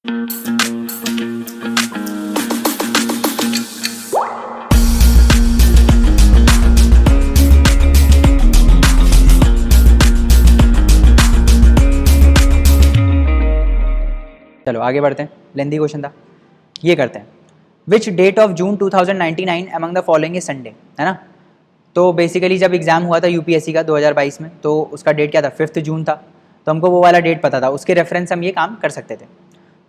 चलो आगे बढ़ते हैं, लेंदी क्वेश्चन था, ये करते हैं। Which date of June 2099 among the following is Sunday, है ना। तो बेसिकली जब एग्जाम हुआ था यूपीएससी का 2022 में, तो उसका डेट क्या था, 5 जून था। तो हमको वो वाला डेट पता था, उसके रेफरेंस हम ये काम कर सकते थे।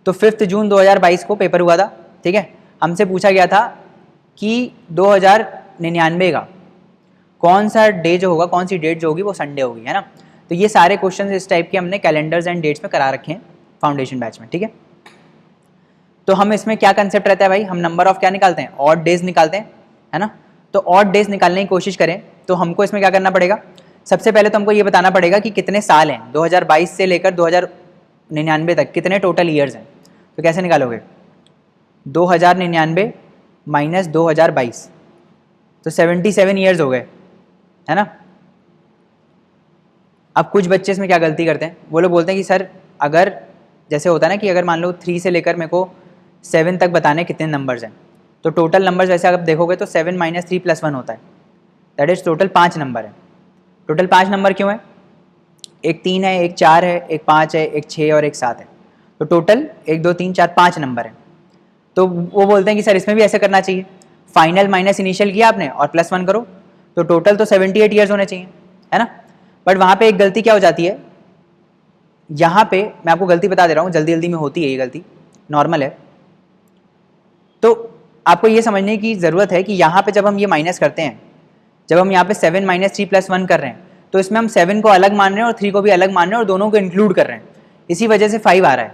तो 5 जून 2022 को पेपर हुआ था, ठीक है। हमसे पूछा गया था कि 2099 का कौन सा डे जो होगा, कौन सी डेट जो होगी वो संडे होगी, है ना। तो ये सारे क्वेश्चन इस टाइप के हमने कैलेंडर्स एंड डेट्स में करा रखे हैं फाउंडेशन बैच में, ठीक है। तो हम इसमें क्या कंसेप्ट रहता है भाई, हम नंबर ऑफ क्या निकालते हैं, ऑड डेज निकालते हैं, है ना। तो ऑड डेज निकालने की कोशिश करें तो हमको इसमें क्या करना पड़ेगा, सबसे पहले तो हमको ये बताना पड़ेगा कि कितने साल हैं 2022 से लेकर 2099 तक कितने टोटल ईयर्स हैं। तो कैसे निकालोगे, 2099 माइनस 2022, तो 77 ईयर्स हो गए, है ना। अब कुछ बच्चे इसमें क्या गलती करते हैं, वो लोग बोलते हैं कि सर अगर जैसे होता है ना कि अगर मान लो 3 से लेकर मेरे को 7 तक बताने कितने नंबर्स हैं, तो टोटल नंबर्स वैसे अगर देखोगे तो 7 माइनस 3 प्लस 1 होता है, दैट इज टोटल 5 नंबर है। टोटल 5 नंबर क्यों है, एक 3 है, एक 4 है, एक 5 है, एक 6 और एक 7 है। तो टोटल 1 2 3 4 5 नंबर है। तो वो बोलते हैं कि सर इसमें भी ऐसे करना चाहिए, फाइनल माइनस इनिशियल किया आपने और प्लस 1 करो, तो टोटल तो 78 ईयर्स होने चाहिए, है ना। बट वहाँ पे एक गलती क्या हो जाती है, यहाँ पे मैं आपको गलती बता दे रहा हूँ, जल्दी जल्दी में होती है ये गलती, नॉर्मल है। तो आपको ये समझने की ज़रूरत है कि यहाँ पे जब हम ये माइनस करते हैं, जब हम यहाँ पे 7 माइनस 3 प्लस 1 कर रहे हैं, तो इसमें हम 7 को अलग मान रहे हैं और 3 को भी अलग मान रहे हैं और दोनों को इंक्लूड कर रहे हैं, इसी वजह से 5 आ रहा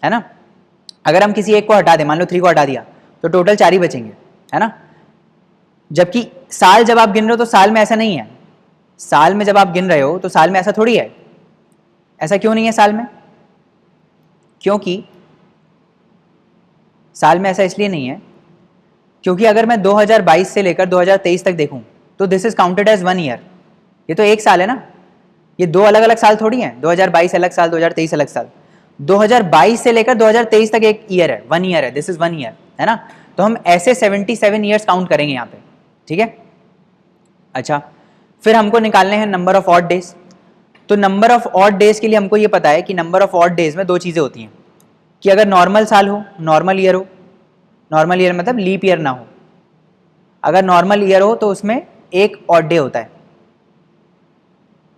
है ना। अगर हम किसी एक को हटा दें, मान लो 3 को हटा दिया, तो टोटल 4 ही बचेंगे, है ना। जबकि साल जब आप गिन रहे हो तो साल में ऐसा नहीं है, साल में जब आप गिन रहे हो तो साल में ऐसा थोड़ी है। ऐसा क्यों नहीं है साल में, क्योंकि साल में ऐसा इसलिए नहीं है क्योंकि अगर मैं 2022 से लेकर 2023 तक देखूं तो this is counted as 1 year. ये तो एक साल है ना, ये 2 अलग अलग साल थोड़ी हैं, 2022 अलग साल, 2023 अलग साल। 2022 से लेकर 2023 तक एक ईयर है, 1 ईयर है, दिस इज 1 ईयर, है ना। तो हम ऐसे 77 ईयर्स काउंट करेंगे यहाँ पे, ठीक है। अच्छा, फिर हमको निकालने हैं नंबर ऑफ ऑड डेज। तो नंबर ऑफ ऑड डेज के लिए हमको ये पता है कि नंबर ऑफ ऑड डेज में 2 चीज़ें होती हैं, कि अगर नॉर्मल साल हो, नॉर्मल ईयर हो, नॉर्मल ईयर मतलब लीप ईयर ना हो, अगर नॉर्मल ईयर हो तो उसमें एक ऑड डे होता है।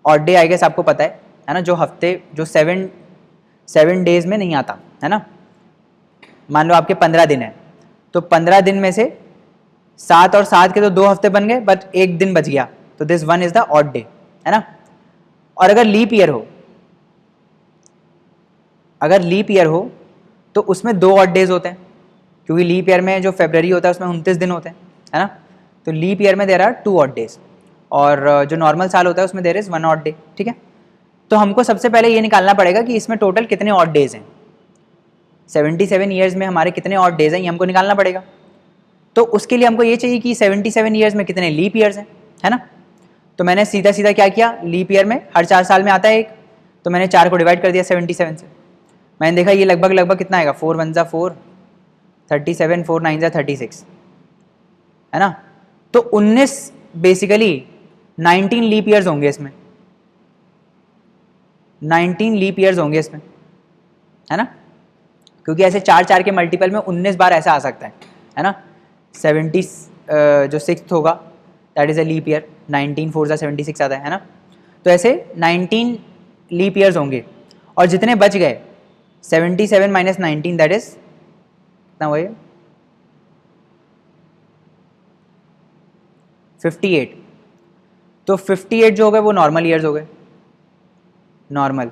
ऑड डे आई गेस आपको पता है ना, जो हफ्ते जो 7 डेज में नहीं आता, है ना। मान लो आपके 15 दिन है, तो 15 दिन में से 7 और 7 के तो 2 हफ्ते बन गए, बट एक दिन बच गया, तो this one is the odd day, है ना। और अगर लीप ईयर हो, अगर लीप ईयर हो तो उसमें 2 ऑड डेज होते हैं, क्योंकि लीप ईयर में जो फरवरी होता है उसमें 29 दिन होते हैं, है ना। तो लीप ईयर में देर आर 2 ऑड डेज, और जो नॉर्मल साल होता है उसमें देर इज 1 ऑड डे, ठीक है। तो हमको सबसे पहले ये निकालना पड़ेगा कि इसमें टोटल कितने ऑड डेज हैं, 77 ईयर्स में हमारे कितने ऑड डेज हैं, ये हमको निकालना पड़ेगा। तो उसके लिए हमको ये चाहिए कि 77 ईयर्स में कितने लीप ईयर्स हैं, है ना। तो मैंने सीधा सीधा क्या किया, लीप ईयर में हर 4 साल में आता है एक, तो मैंने 4 को डिवाइड कर दिया 77 से। मैंने देखा ये लगभग कितना आएगा, 4 1 जा 4, 37, 4 9 जा 36, है ना। तो 19 बेसिकली 19 लीप ईयर्स होंगे इसमें, 19 लीप ईयर्स होंगे इसमें, है ना। क्योंकि ऐसे 4 के मल्टीपल में 19 बार ऐसा आ सकता है ना। 70 जो 6th होगा that is a leap year, 19 4 जा 76 आता है ना। तो ऐसे 19 लीप ईयर्स होंगे, और जितने बच गए 77 माइनस 19 दैट इज कितना हुआ, 58। तो 58 जो हो गए वो नॉर्मल ईयर्स हो गए, नॉर्मल।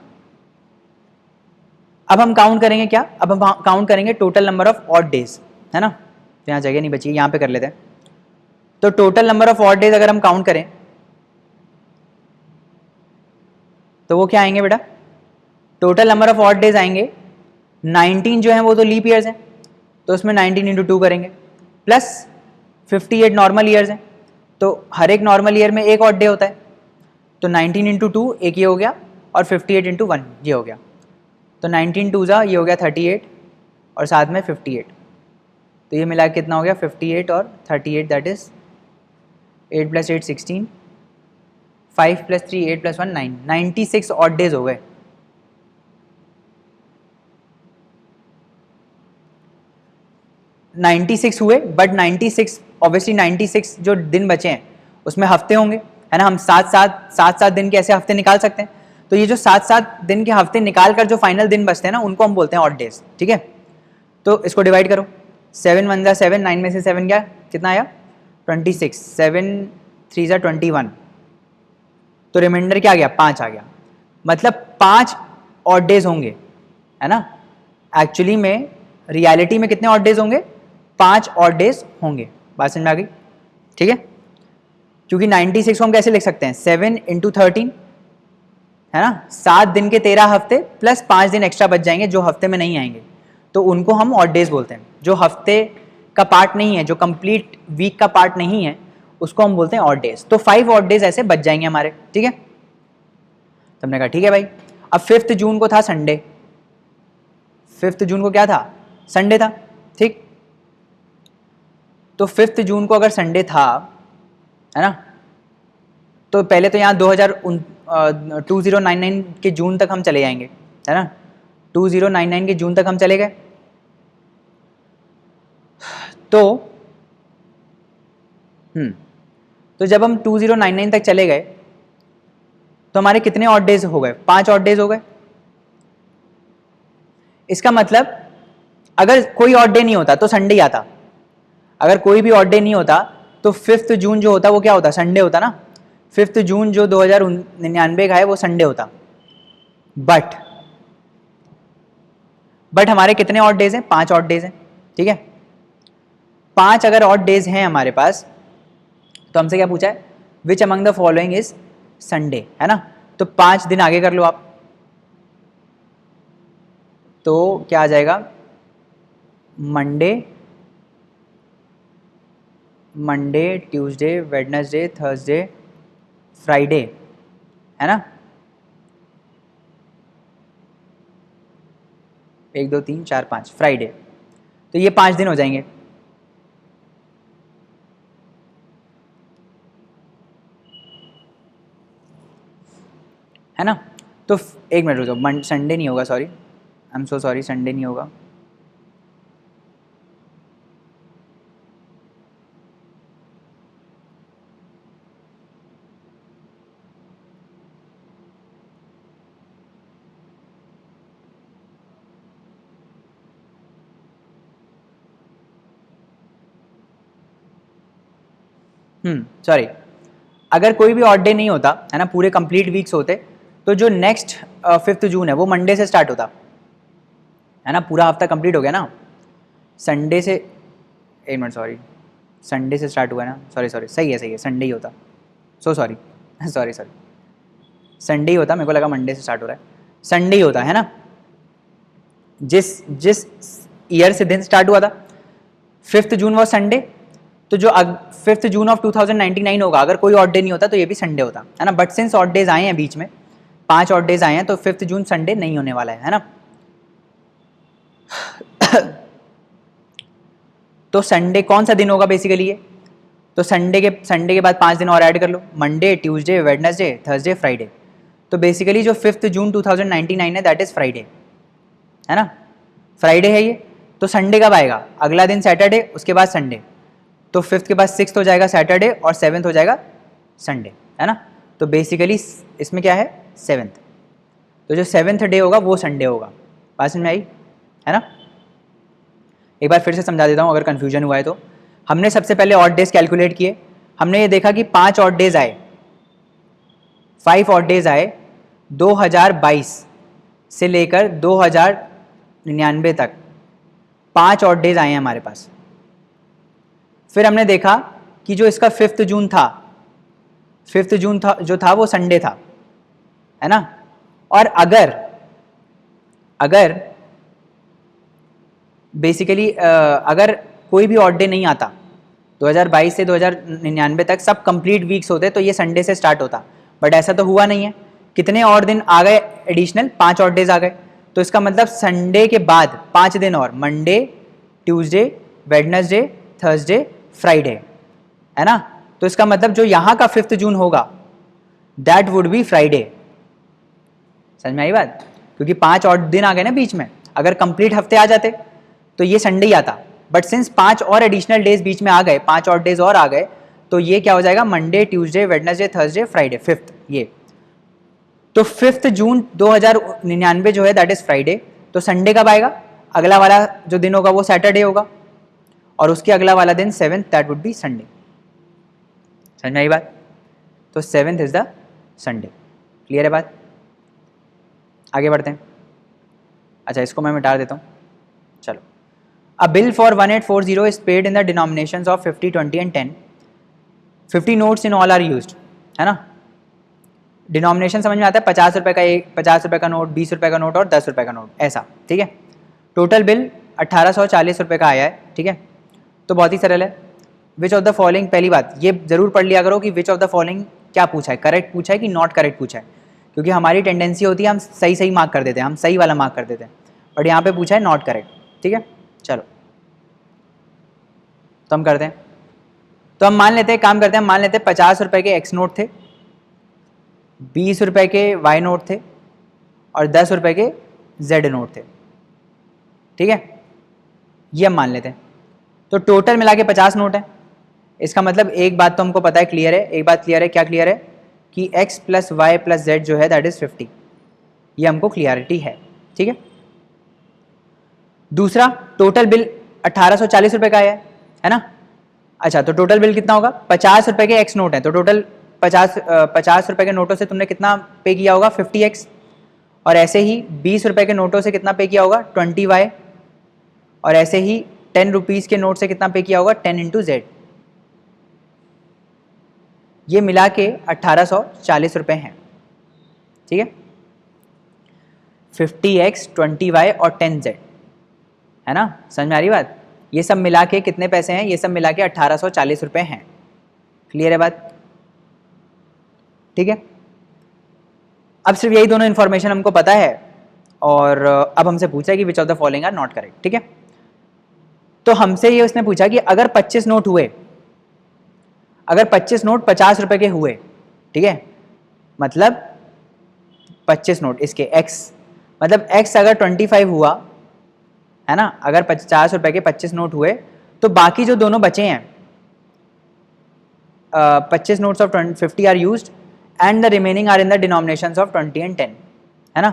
अब हम काउंट करेंगे क्या, अब हम काउंट करेंगे total number of odd days, है ना। तो यहाँ जगह नहीं बची, यहाँ पे कर लेते हैं। तो total number of odd days अगर हम काउंट करें तो वो क्या आएंगे बेटा, total number of odd days आएंगे 19 जो है वो तो लीप ईयर्स हैं, तो उसमें 19 इंटू 2 करेंगे, प्लस 58 नॉर्मल ईयर्स हैं, तो हर एक नॉर्मल ईयर में एक ऑड डे होता है, तो 19 इंटू 2 एक ये हो गया, और 58 इंटू 1 ये हो गया। तो 19 2 जा ये हो गया 38, और साथ में 58, तो ये मिला कितना हो गया 58 और 38, दैट इज 8 + 8 16, 5 + 3 8 + 1 9, 96 ऑड डेज हो गए। 96 हुए, बट 96 ऑब्वियसली 96 जो दिन बचे हैं उसमें हफ्ते होंगे, है ना। हम सात दिन के ऐसे हफ्ते निकाल सकते हैं। तो ये जो 7 दिन के हफ्ते निकाल कर जो फाइनल दिन बचते हैं ना, उनको हम बोलते हैं ऑड डेज, ठीक है। तो इसको डिवाइड करो, 7 1 = 7, 9 में से 7 गया, कितना आया 26, 7 3 = 21, तो रिमाइंडर क्या आ गया 5 आ गया। मतलब 5 ऑड डेज होंगे, है ना। एक्चुअली में रियलिटी में कितने ऑड डेज होंगे, 5 ऑड डेज होंगे। बात समझ में आ गई, ठीक है। क्योंकि 96 को हम कैसे लिख सकते हैं, 7 × 13, है ना। 7 दिन के 13 हफ्ते प्लस 5 दिन एक्स्ट्रा बच जाएंगे जो हफ्ते में नहीं आएंगे, तो उनको हम ऑड डेज बोलते हैं। जो हफ्ते का पार्ट नहीं है, जो कंप्लीट वीक का पार्ट नहीं है, उसको हम बोलते हैं ऑड डेज। तो 5 ऑड डेज ऐसे बच जाएंगे हमारे, ठीक है। तो हमने कहा ठीक है भाई। अब 5 जून को था संडे, 5 जून को क्या था, संडे था, ठीक। तो 5 जून को अगर संडे था, है ना, तो पहले तो यहाँ 2099 के जून तक हम चले जाएंगे, है ना। 2099 के जून तक हम चले गए, तो जब हम 2099 तक चले गए तो हमारे कितने ऑड डेज हो गए, 5 ऑड डेज हो गए। इसका मतलब अगर कोई ऑड डे नहीं होता तो संडे ही आता, अगर कोई भी ऑड डे नहीं होता तो 5 जून जो होता वो क्या होता, संडे होता ना। 5 जून जो 2099 का है वो संडे होता। बट हमारे कितने ऑड डेज हैं, 5 ऑड डेज हैं, ठीक है। 5 अगर ऑड डेज हैं हमारे पास, तो हमसे क्या पूछा है, which among the following is Sunday, है ना। तो 5 दिन आगे कर लो आप, तो क्या आ जाएगा, Monday Tuesday Wednesday Thursday Friday, है ना। 1 2 3 4 5 फ्राइडे, तो ये 5 दिन हो जाएंगे। है ना। तो एक मिनट रुको, संडे नहीं होगा, sorry, I am so sorry, Sunday नहीं होगा। सॉरी, अगर कोई भी ऑड डे नहीं होता, है ना, पूरे कंप्लीट वीक्स होते, तो जो नेक्स्ट 5 जून है वो मंडे से स्टार्ट होता, है ना। पूरा हफ्ता कंप्लीट हो गया ना, संडे से, एक मिनट सॉरी, संडे से स्टार्ट हुआ है ना, सॉरी सही है, संडे ही होता, सॉरी संडे ही होता, मेरे को लगा मंडे से स्टार्ट हो रहा है, संडे ही होता, है ना। जिस ईयर से दिन स्टार्ट हुआ था, 5 जून वो संडे, तो जो 5 जून ऑफ 2099 होगा, अगर कोई ऑड डे नहीं होता तो ये भी संडे होता, है ना। बट सिंस ऑड डेज आए हैं बीच में, 5 ऑड डेज आए हैं, तो 5 जून संडे नहीं होने वाला है ना। तो संडे कौन सा दिन होगा बेसिकली ये, तो संडे के बाद 5 दिन और ऐड कर लो, Monday Tuesday Wednesday Thursday Friday. तो बेसिकली जो 5 जून 2099 है दैट इज फ्राइडे, है ना, फ्राइडे है ये। तो संडे कब आएगा, अगला दिन सैटरडे, उसके बाद संडे, तो 5 के बाद 6 हो जाएगा सैटरडे और 7 हो जाएगा संडे, है ना। तो बेसिकली इसमें क्या है 7, तो जो 7th डे होगा वो संडे होगा। बात समझ में आई, है ना। एक बार फिर से समझा देता हूँ अगर कन्फ्यूजन हुआ है तो। हमने सबसे पहले ऑड डेज कैलकुलेट किए, हमने ये देखा कि 5 ऑड डेज आए, 5 ऑड डेज आए 2022 से लेकर 2099 तक, 5 ऑड डेज आए हैं हमारे पास। फिर हमने देखा कि जो इसका 5 जून था, 5 जून था जो था वो संडे था, है ना। और अगर बेसिकली अगर कोई भी ऑड डे नहीं आता, 2022 से 2099 तक सब कंप्लीट वीक्स होते, तो ये संडे से स्टार्ट होता। बट ऐसा तो हुआ नहीं है, कितने और दिन आ गए एडिशनल, 5 और डेज आ गए। तो इसका मतलब संडे के बाद 5 दिन और, Monday, Tuesday, Wednesday, Thursday, Friday, है ना। तो इसका मतलब जो यहाँ का 5 जून होगा दैट वुड बी फ्राइडे। समझ में आई बात? क्योंकि 5 और दिन आ गए ना बीच में, अगर कंप्लीट हफ्ते आ जाते तो ये संडे ही आता, बट सिंस 5 और एडिशनल डेज बीच में आ गए, 5 और डेज और आ गए, तो ये क्या हो जाएगा, Monday, Tuesday, Wednesday, Thursday, Friday, 5th ये। तो 5 जून 2099 जो है दैट इज फ्राइडे। तो संडे कब आएगा? अगला वाला जो दिन होगा वो सैटरडे होगा, और उसके अगला वाला दिन 7th that would be Sunday. समझ में आई बात? तो 7th is the Sunday. Clear है बात? आगे बढ़ते हैं। अच्छा, इसको मैं मिटा देता हूँ। चलो, a bill for 1840 is paid in the denominations of 50, 20 and 10। 50 notes in all are used, है ना। डिनोमिनेशन समझ में आता है, 50 रुपये का एक, 50 रुपये का नोट, 20 रुपये का नोट और 10 रुपये का नोट, ऐसा, ठीक है। टोटल बिल 1840 रुपये का आया है, ठीक है। तो बहुत ही सरल है। विच ऑफ द फॉलोइंग, पहली बात ये जरूर पढ़ लिया करो कि विच ऑफ द फॉलोइंग क्या पूछा है, करेक्ट पूछा है कि नॉट करेक्ट पूछा है, क्योंकि हमारी टेंडेंसी होती है हम सही मार्क कर देते हैं, हम सही वाला मार्क कर देते हैं, बट यहाँ पे पूछा है नॉट करेक्ट, ठीक है। चलो तो हम करते हैं, तो हम मान लेते हैं, काम करते हैं, हम मान लेते हैं 50 रुपये के एक्स नोट थे, 20 रुपये के वाई नोट थे और 10 रुपये के जेड नोट थे, ठीक है। ये हम मान लेते हैं। तो टोटल मिला के 50 नोट है। इसका मतलब एक बात तो हमको पता है, क्लियर है, एक बात क्लियर है, क्या क्लियर है कि x plus y plus z जो है दैट इज 50, ये हमको क्लियरिटी है, ठीक है। दूसरा, टोटल बिल 1840 रुपये का है ना। अच्छा, तो टोटल बिल कितना होगा, 50 रुपये के x नोट है, तो टोटल 50 रुपये के नोटों से तुमने कितना पे किया होगा, 50x, और ऐसे ही 20 रुपये के नोटों से कितना पे किया होगा, 20y, और ऐसे ही 10 रुपीज़ के नोट से कितना पे किया होगा, 10 इंटू जेड। ये मिला के 1840 रुपये हैं, ठीक है। 50x, 20y और 10z, है ना। समझ में आ रही बात? ये सब मिला के कितने पैसे हैं, ये सब मिला के 1840 रुपये हैं। क्लियर है बात? ठीक है। अब सिर्फ यही दोनों इन्फॉर्मेशन हमको पता है, और अब हमसे पूछा है कि which of the following are not correct, ठीक है। तो हमसे ये उसने पूछा कि अगर 25 नोट हुए, अगर 25 नोट 50 रुपये के हुए, ठीक है, मतलब 25 नोट इसके x, मतलब x अगर 25 हुआ, है ना, अगर 50 रुपये के 25 नोट हुए, तो बाकी जो दोनों बचे हैं 25 notes of 50 are used and the remaining are in the denominations of 20 and 10, है ना।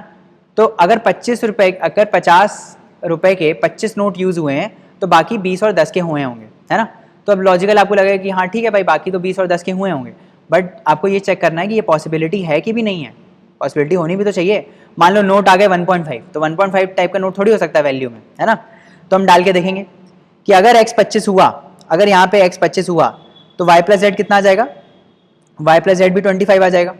तो अगर 25 रुपये, अगर 50 रुपये के 25 नोट यूज़ हुए हैं, तो बाकी 20 और 10 के हुए होंगे, है ना। तो अब लॉजिकल आपको लगेगा कि हाँ ठीक है भाई, बाकी तो 20 और 10 के हुए होंगे, बट आपको ये चेक करना है कि ये पॉसिबिलिटी है कि भी नहीं है। पॉसिबिलिटी होनी भी तो चाहिए। मान लो नोट आ गए 1.5, तो 1.5 टाइप का नोट थोड़ी हो सकता है वैल्यू में, है ना। तो हम डाल के देखेंगे कि अगर x 25 हुआ, अगर यहाँ पे x 25 हुआ, तो y प्लस जेड कितना आ जाएगा, y प्लस जेड भी 25 आ जाएगा,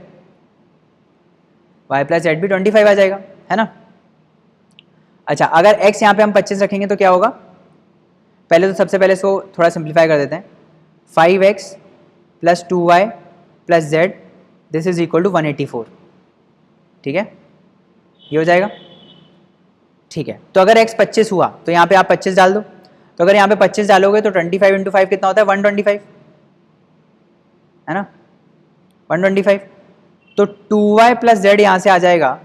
y प्लस जेड भी 25 आ जाएगा, है ना। अच्छा, अगर x यहाँ पे हम 25 रखेंगे तो क्या होगा, पहले तो सबसे पहले इसको थोड़ा सिंप्लीफाई कर देते हैं। 5x plus 2y plus z this is equal to 184, ठीक है, ये हो जाएगा, ठीक है। तो अगर x 25 हुआ तो यहाँ पे आप 25 डाल दो, तो अगर यहाँ पे 25 डालोगे तो 25 इंटू 5 कितना होता है, 125, है ना, 125। तो 2y प्लस जेड यहाँ से आ जाएगा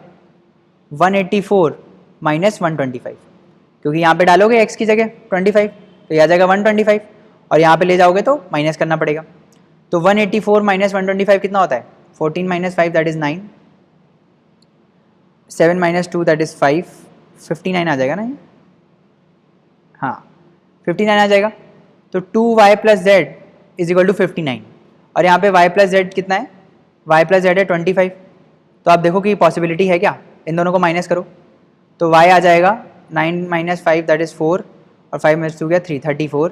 184 माइनस 125, क्योंकि यहाँ पे डालोगे x की जगह 25, तो यह आ जाएगा 125, और यहाँ पे ले जाओगे तो माइनस करना पड़ेगा। तो 184 माइनस 125 कितना होता है, 14 minus 5 that is 9, 7 minus 2 that is 5, 59 आ जाएगा ना ये, हाँ 59 आ जाएगा। तो 2y plus z is equal to 59, और यहाँ पे y प्लस जेड कितना है, y प्लस जेड है 25। तो आप देखो कि पॉसिबिलिटी है क्या, इन दोनों को माइनस करो, तो y आ जाएगा 9 माइनस 5 दैट इज़ 4, और 5 माइनस 2 गया 3, 34।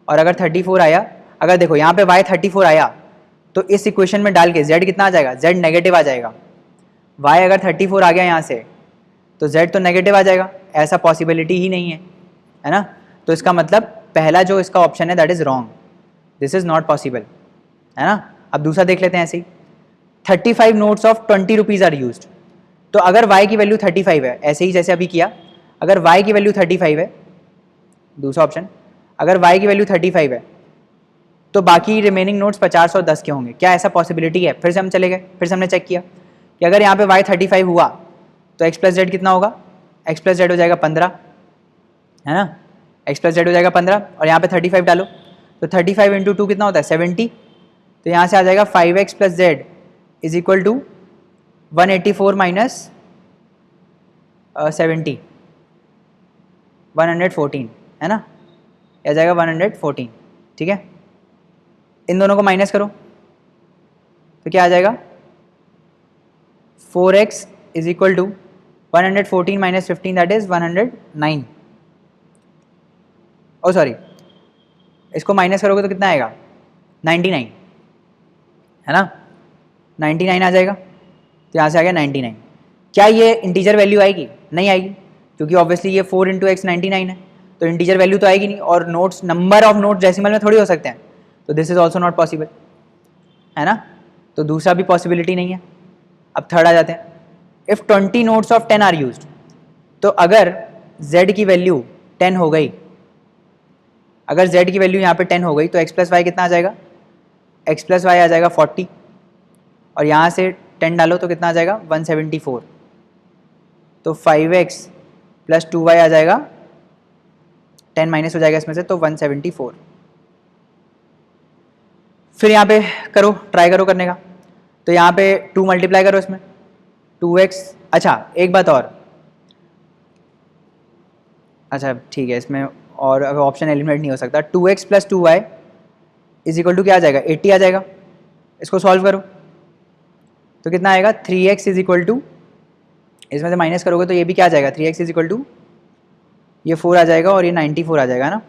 और अगर 34 आया, अगर देखो यहाँ पे y 34 आया, तो इस इक्वेशन में डाल के z कितना आ जाएगा, z नेगेटिव आ जाएगा। y अगर 34 आ गया यहाँ से, तो z तो नेगेटिव आ जाएगा, ऐसा पॉसिबिलिटी ही नहीं है ना। तो इसका मतलब पहला जो इसका ऑप्शन है that is wrong, this is not possible, है ना। अब दूसरा देख लेते हैं ऐसे ही। 35 notes of 20 rupees are used, तो अगर y की वैल्यू 35 है, ऐसे ही जैसे अभी किया, अगर y की वैल्यू 35 है, दूसरा ऑप्शन, अगर y की वैल्यू 35 है तो बाकी रिमेनिंग नोट्स 50 और 10 के होंगे। क्या ऐसा पॉसिबिलिटी है? फिर से हम चले गए, फिर से हमने चेक किया कि अगर यहाँ पे y 35 हुआ तो x प्लस जेड कितना होगा? x प्लस जेड हो जाएगा 15, है ना, x प्लस जेड हो जाएगा 15, और यहाँ पे 35 डालो तो 35 इंटू 2 कितना होता है? 70। तो यहाँ से आ जाएगा 5x plus z is equal to 184 minus 70, 114, है ना, आ जाएगा 114। ठीक है, इन दोनों को माइनस करो तो क्या आ जाएगा? 4x is equal to 114 minus 15 that is 109। Oh sorry, इसको माइनस करोगे तो कितना आएगा? 99, है ना, 99 आ जाएगा। तो यहाँ से आ गया 99। क्या ये इंटीजर वैल्यू आएगी? नहीं आएगी, क्योंकि ऑब्वियसली ये 4 इंटू एक्स 99 है, तो इंटीजर वैल्यू तो आएगी नहीं, और notes, number of notes decimal में थोड़ी हो सकते हैं, तो this is also not possible, है ना, तो दूसरा भी पॉसिबिलिटी नहीं है। अब थर्ड आ जाते हैं, if 20 notes of 10 are used, तो अगर z की वैल्यू 10 हो गई, अगर z की वैल्यू यहाँ पे 10 हो गई तो x प्लस वाई कितना आ जाएगा? x प्लस वाई आ जाएगा 40, और यहाँ से 10 डालो तो कितना आ जाएगा? 174। तो 5x प्लस 2y आ जाएगा, 10 माइनस हो जाएगा इसमें से, तो 174। फिर यहाँ पे करो, ट्राई करो करने का, तो यहाँ पे 2 मल्टीप्लाई करो इसमें, 2x, अच्छा एक बात और, अच्छा ठीक है, इसमें और अगर ऑप्शन एलिमिनेट नहीं हो सकता, 2x plus 2y is equal to क्या आ जाएगा? 80 आ जाएगा। इसको सॉल्व करो तो कितना आएगा? 3x इज इक्वल टू, इसमें से माइनस करोगे तो ये भी क्या आ जाएगा? 3x इज इक्वल टू ये 4 आ जाएगा, और ये 94 आ जाएगा ना,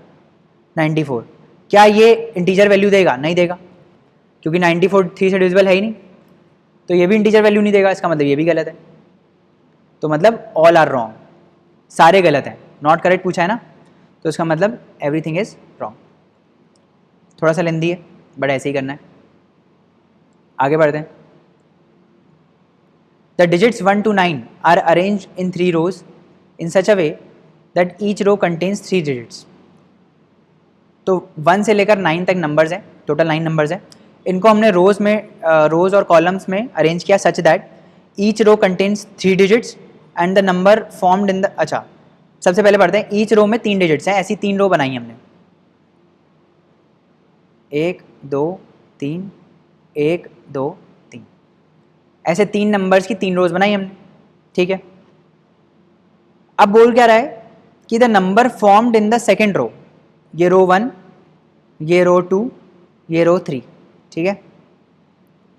94। क्या ये इंटीजर वैल्यू देगा? नहीं देगा, क्योंकि 94 3 से डिविजिबल है ही नहीं, तो ये भी इंटीजर वैल्यू नहीं देगा, इसका मतलब ये भी गलत है। तो मतलब ऑल आर रॉन्ग, सारे गलत हैं, नॉट करेक्ट पूछा है ना, तो इसका मतलब एवरीथिंग इज रॉन्ग। थोड़ा सा लेंदी है बट ऐसे ही करना है। आगे बढ़ते हैं। The digits 1 to 9 are arrange in 3 rows in such a way that each row contains 3 digits. तो 1 से लेकर 9 तक नंबर्स हैं, टोटल 9 नंबर्स हैं, इनको हमने रोज और कॉलम्स में अरेंज किया such that each row contains 3 digits and the number formed in the, अच्छा सबसे पहले पढ़ते हैं, ईच रो में 3 डिजिट्स हैं, ऐसी 3 रो बनाई हमने, 1 2 3, 1 2 3, ऐसे 3 नंबर्स की 3 रोज बनाई हमने। ठीक है, अब बोल क्या रहा है कि the number formed in the second row, ये रो 1, ये रो 2, ये रो 3, ठीक है,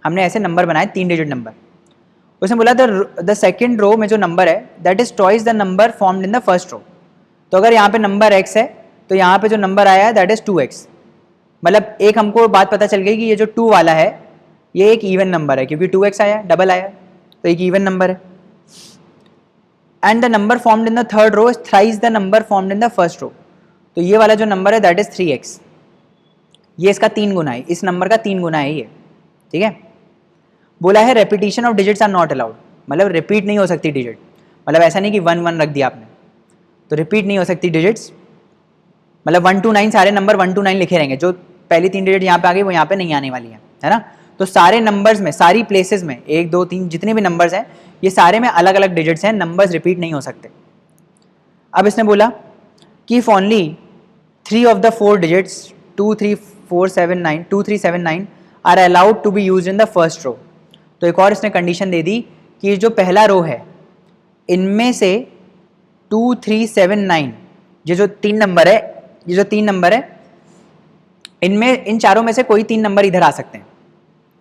हमने ऐसे नंबर बनाए 3 डिजिट नंबर। उसने बोला द सेकेंड रो में जो नंबर है that is twice the number formed in the first row. तो अगर यहाँ पे नंबर x है तो यहाँ पे जो नंबर आया है दैट इज 2x, मतलब एक हमको बात पता चल गई कि ये जो 2 वाला है ये एक इवन नंबर है, क्योंकि 2x आया है, डबल आया है, तो एक इवन नंबर है। And the number formed in the third row is thrice the number formed in the first row. तो ये वाला जो नंबर है दैट इज 3x, ये इसका 3 गुना है, इस नंबर का 3 गुना है ये। ठीक है, बोला है repetition of digits are not allowed, मतलब रिपीट नहीं हो सकती डिजिट, मतलब ऐसा नहीं कि 1 1 रख दिया आपने तो रिपीट नहीं हो सकती डिजिट्स, मतलब 1 to 9 सारे नंबर 1 to 9 लिखे रहेंगे, जो पहली 3 डिजिट यहाँ पे आ गई वो यहाँ पे नहीं आने वाली है ना। तो सारे नंबर्स में, सारी प्लेसेस में 1 2 3 जितने भी नंबर्स हैं ये सारे में अलग अलग डिजिट्स हैं, नंबर्स रिपीट नहीं हो सकते। अब इसने बोला कि if only 3 of the 4 digits 2 3 4 7 9 2 3 7 9 are allowed to be use in the first row. तो एक और इसने कंडीशन दे दी कि जो पहला रो है इनमें से 2 3 7 9 ये जो 3 नंबर है, ये जो 3 नंबर है इनमें, इन चारों में से कोई 3 नंबर इधर आ सकते हैं,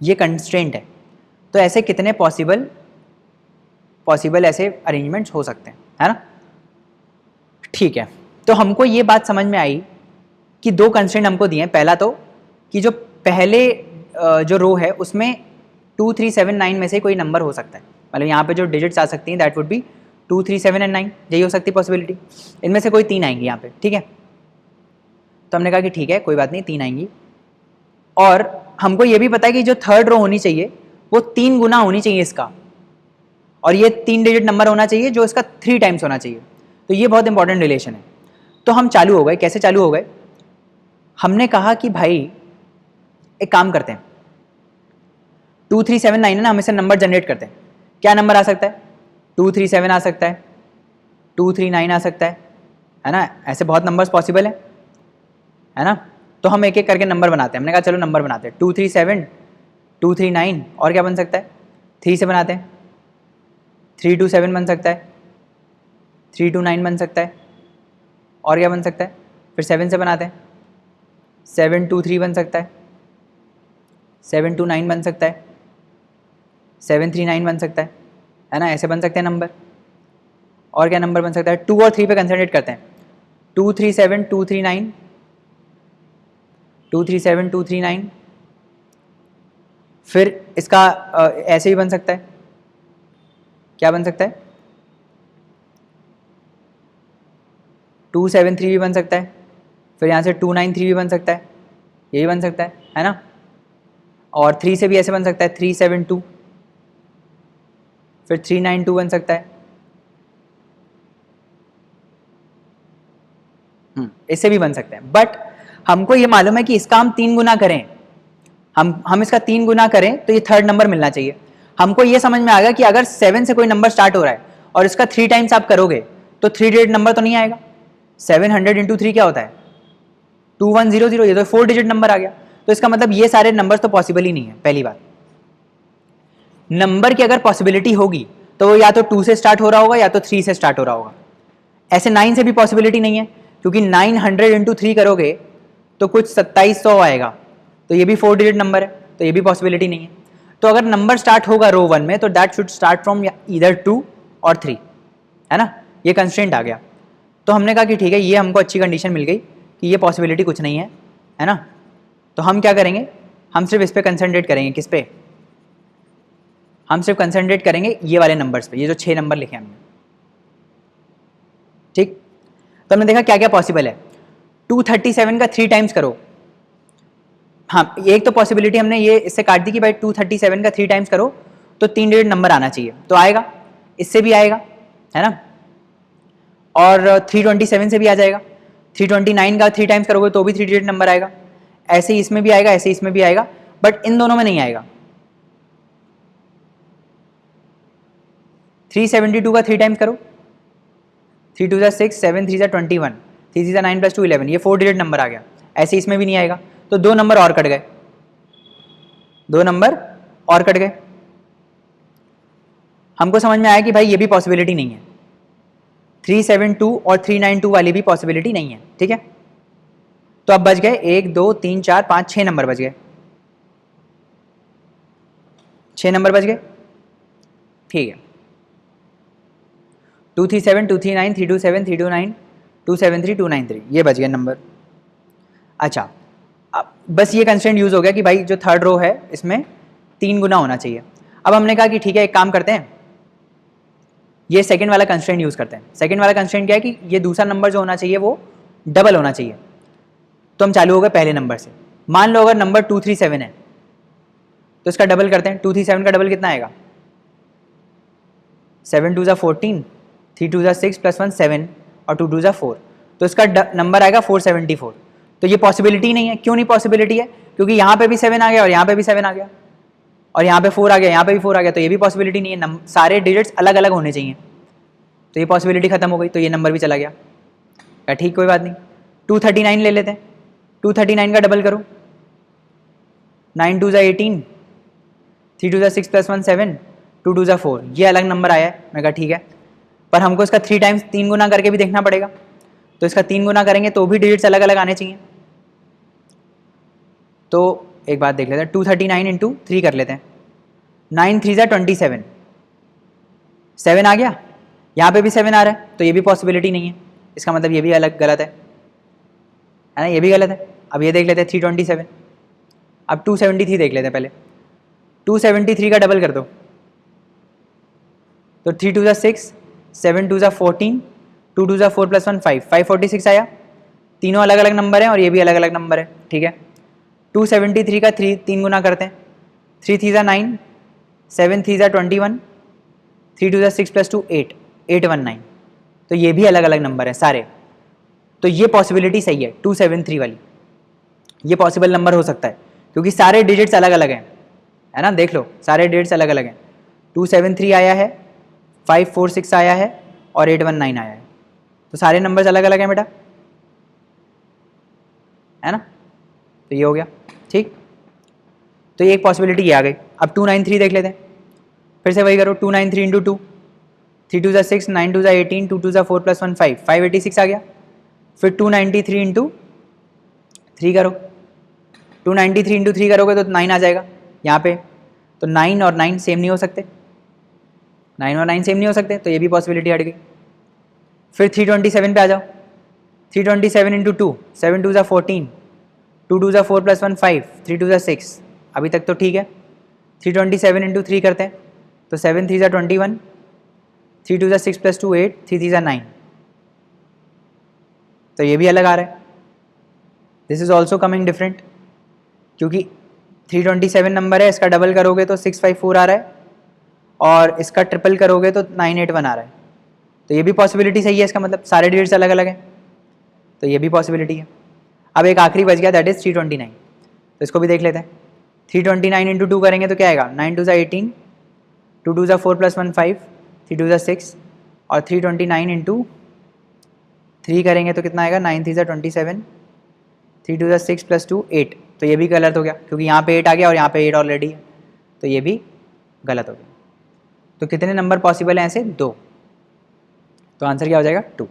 ये कंस्ट्रेंट है। तो ऐसे कितने पॉसिबल ऐसे अरेंजमेंट्स हो सकते हैं, है ना। ठीक है, तो हमको ये बात समझ में आई कि 2 कंस्ट्रेंट हमको दिए हैं। पहला तो कि जो पहले जो रो है उसमें 2 3 7 9 में से कोई नंबर हो सकता है, मतलब यहाँ पे जो डिजिट्स आ सकती हैं दैट वुड बी 2 3 7 एंड 9, यही हो सकती है पॉसिबिलिटी, इनमें से कोई 3 आएंगी यहाँ पे। ठीक है, तो हमने कहा कि ठीक है कोई बात नहीं, 3 आएंगी, और हमको ये भी पता है कि जो थर्ड रो होनी चाहिए वो 3 गुना होनी चाहिए इसका, और ये 3 डिजिट नंबर होना चाहिए जो इसका 3 टाइम्स होना चाहिए। तो ये बहुत इंपॉर्टेंट रिलेशन है। तो हम चालू हो गए। कैसे चालू हो गए? हमने कहा कि भाई एक काम करते हैं, 2379 है ना, हम इससे नंबर जनरेट करते हैं। क्या नंबर आ सकता है? 237 आ सकता है, 239 आ सकता है ना, ऐसे बहुत नंबर्स पॉसिबल है ना। तो हम एक एक करके नंबर बनाते हैं। हमने कहा चलो नंबर बनाते हैं, 237, 239, और क्या बन सकता है? 3 से बनाते हैं, 327 बन सकता है, 329 बन सकता है, और क्या बन सकता है? फिर 7 से बनाते हैं, 723 बन सकता है, 729 बन सकता है, 739 बन सकता है ना, ऐसे बन सकते हैं नंबर। और क्या नंबर बन सकता है? 2 और 3 पे कंसंट्रेट करते हैं, 237, 239, 237, 239। फिर इसका ऐसे भी बन सकता है, क्या बन सकता है? 273 भी बन सकता है, फिर यहाँ से 293 भी बन सकता है, ये भी बन सकता है ना। और 3 से भी ऐसे बन सकता है, 372, फिर 392 बन सकता है। इससे भी बन सकते हैं, बट हमको ये मालूम है कि इसका हम 3 गुना करें, हम इसका 3 गुना करें तो ये थर्ड नंबर मिलना चाहिए। हमको ये समझ में आ गया कि अगर 7 से कोई नंबर स्टार्ट हो रहा है और इसका 3 टाइम्स आप करोगे तो 3 डिजिट नंबर तो नहीं आएगा। 700 इंटू 3 क्या होता है? 2100, ये तो 4 डिजिट नंबर आ गया। तो इसका मतलब ये सारे नंबर्स तो पॉसिबल ही नहीं है। पहली बात, नंबर की अगर पॉसिबिलिटी होगी तो वो या तो 2 से स्टार्ट हो रहा होगा या तो 3 से स्टार्ट हो रहा होगा। ऐसे 9 से भी पॉसिबिलिटी नहीं है, क्योंकि 900 इंटू 3 करोगे तो कुछ 2700 आएगा, तो ये भी 4 डिजिट नंबर है, तो ये भी पॉसिबिलिटी नहीं है। तो अगर नंबर स्टार्ट होगा रो 1 में तो that should start from either 2 और 3, है ना। ये कंस्ट्रेंट आ गया। तो हमने कहा कि ठीक है, ये हमको अच्छी कंडीशन मिल गई कि ये पॉसिबिलिटी कुछ नहीं है ना। तो हम क्या करेंगे? हम सिर्फ इस पर कंसंट्रेट करेंगे। किस पे? हम सिर्फ कंसंट्रेट करेंगे ये वाले नंबर्स पे, ये जो 6 नंबर लिखे हमने, ठीक। तो हमने देखा क्या क्या पॉसिबल है। 237 का 3 टाइम्स करो। हाँ, एक तो पॉसिबिलिटी हमने ये इससे काट दी कि भाई 237 का 3 टाइम्स करो तो 3 डिजिट नंबर आना चाहिए, तो आएगा, इससे भी आएगा, है ना। और 327 से भी आ जाएगा। 329 का 3 टाइम्स करोगे तो भी 3 डिजिट नंबर आएगा। ऐसे ही इसमें भी आएगा, ऐसे ही इसमें भी आएगा, बट इन दोनों में नहीं आएगा। 372 का 3 टाइम्स करो, 3 2 6, 7 3 21, 3 3 9 + 2 11, ये 4 डिजिट नंबर आ गया। ऐसे इसमें भी नहीं आएगा, तो 2 नंबर और कट गए, 2 नंबर और कट गए। हमको समझ में आया कि भाई ये भी पॉसिबिलिटी नहीं है, 372 और 392 वाली भी पॉसिबिलिटी नहीं है, ठीक है। तो अब बच गए 1 2 3 4 5 6 नंबर बच गए, 6 नंबर बच गए, ठीक है। 237, 239, 327, 329, 273, 293, ये बच गए नंबर। अच्छा, अब बस ये कंस्ट्रेंट यूज हो गया कि भाई जो थर्ड रो है इसमें 3 गुना होना चाहिए। अब हमने कहा कि ठीक है, एक काम करते हैं, ये सेकंड वाला कंस्ट्रेंट यूज करते हैं। सेकंड वाला कंस्ट्रेंट क्या है कि ये दूसरा नंबर जो होना चाहिए वो डबल होना चाहिए। तो हम चालू हो गए पहले नंबर से। मान लो अगर नंबर 237 है तो इसका डबल करते हैं। 237 का डबल कितना आएगा? 7 2 14, 3 2 6 + 1 7 और 2 2 4, तो इसका नंबर आएगा 474। तो ये पॉसिबिलिटी नहीं है। क्यों नहीं पॉसिबिलिटी है? क्योंकि यहाँ पे भी 7 आ गया और यहाँ पे भी 7 आ गया और यहाँ पे 4 आ गया, यहाँ पे भी 4 आ गया, तो ये भी पॉसिबिलिटी नहीं है। सारे डिजिट्स अलग अलग होने चाहिए, तो ये पॉसिबिलिटी खत्म हो गई, तो ये नंबर भी चला गया। क्या, ठीक, कोई बात नहीं। 239 ले लेते हैं। 239 का डबल करो, 9 2 18, 3 2 6 + 1 7, 2 2 4, ये अलग नंबर आया है। मैं कहा ठीक है, पर हमको इसका 3 टाइम्स 3 गुना करके भी देखना पड़ेगा, तो इसका 3 गुना करेंगे तो भी डिजिट्स अलग अलग आने चाहिए। तो एक बात देख लेते हैं, 239 इंटू 3 कर लेते हैं। 9 3 27, 7 आ गया, यहाँ पे भी 7 आ रहा है, तो ये भी पॉसिबिलिटी नहीं है। इसका मतलब ये भी अलग गलत है ना, ये भी गलत है। अब ये देख लेते हैं 327। अब 273 देख लेते हैं पहले। 273 का डबल कर दो, तो 3 2 6, 7 2 14, 2 2 4 + 1 5, 546 आया। तीनों अलग अलग नंबर हैं और ये भी अलग अलग नंबर है, ठीक है। 273 का 3 गुना करते हैं। 3 3 9, 7 3 21, 3 2 6 + 2 8, 819। तो ये भी अलग अलग नंबर है सारे। तो ये पॉसिबिलिटी सही है 273 वाली, ये पॉसिबल नंबर हो सकता है क्योंकि सारे डिजिट्स अलग अलग हैं, है ना। देख लो सारे डिजिट्स अलग अलग हैं। 273 आया है, 546 आया है और 819 आया है। तो सारे नंबर्स अलग अलग हैं बेटा, है ना। तो ये हो गया ठीक। तो ये एक पॉसिबिलिटी ये आ गई। अब 293 देख लेते हैं, फिर से वही करो। 293 × 2, 3 2 6, 9 2 18, 2 2 4 + 1 5, 586 आ गया। फिर 293 × 3 करो, 293 × 3 करोगे तो 9 आ जाएगा यहाँ पे। तो 9 और 9 सेम नहीं हो सकते, 9 और 9 सेम नहीं हो सकते, तो ये भी पॉसिबिलिटी हट गई। फिर 327 पे आ जाओ। 327 × 2, 7 2 14, 2 2 4 + 1 5, 3 2 6, अभी तक तो ठीक है। 327 × 3 करते हैं तो 7 3 21, 3 2 6 + 2 8, 3 3 9। तो ये भी अलग आ रहा है। This is also coming different, क्योंकि 327 नंबर है, इसका डबल करोगे तो 654 आ रहा है और इसका ट्रिपल करोगे तो 981 आ रहा है। तो ये भी पॉसिबिलिटी सही है, इसका मतलब सारे डिजिट्स अलग अलग हैं, तो ये भी पॉसिबिलिटी है। अब एक आखिरी बच गया, दैट इज 329। तो इसको भी देख लेते हैं। 329 × 2 करेंगे तो क्या आएगा, 9 2 18, 2 2 4 + 1 5, 3 2 6 और 329 × 3 करेंगे तो कितना आएगा, 9 3 27, 3 2 6 + 2 8। तो ये भी गलत हो गया क्योंकि यहाँ पे 8 आ गया और यहाँ पे 8 ऑलरेडी है, तो ये भी गलत हो गया। तो कितने नंबर पॉसिबल हैं ऐसे, 2। तो आंसर क्या हो जाएगा, 2।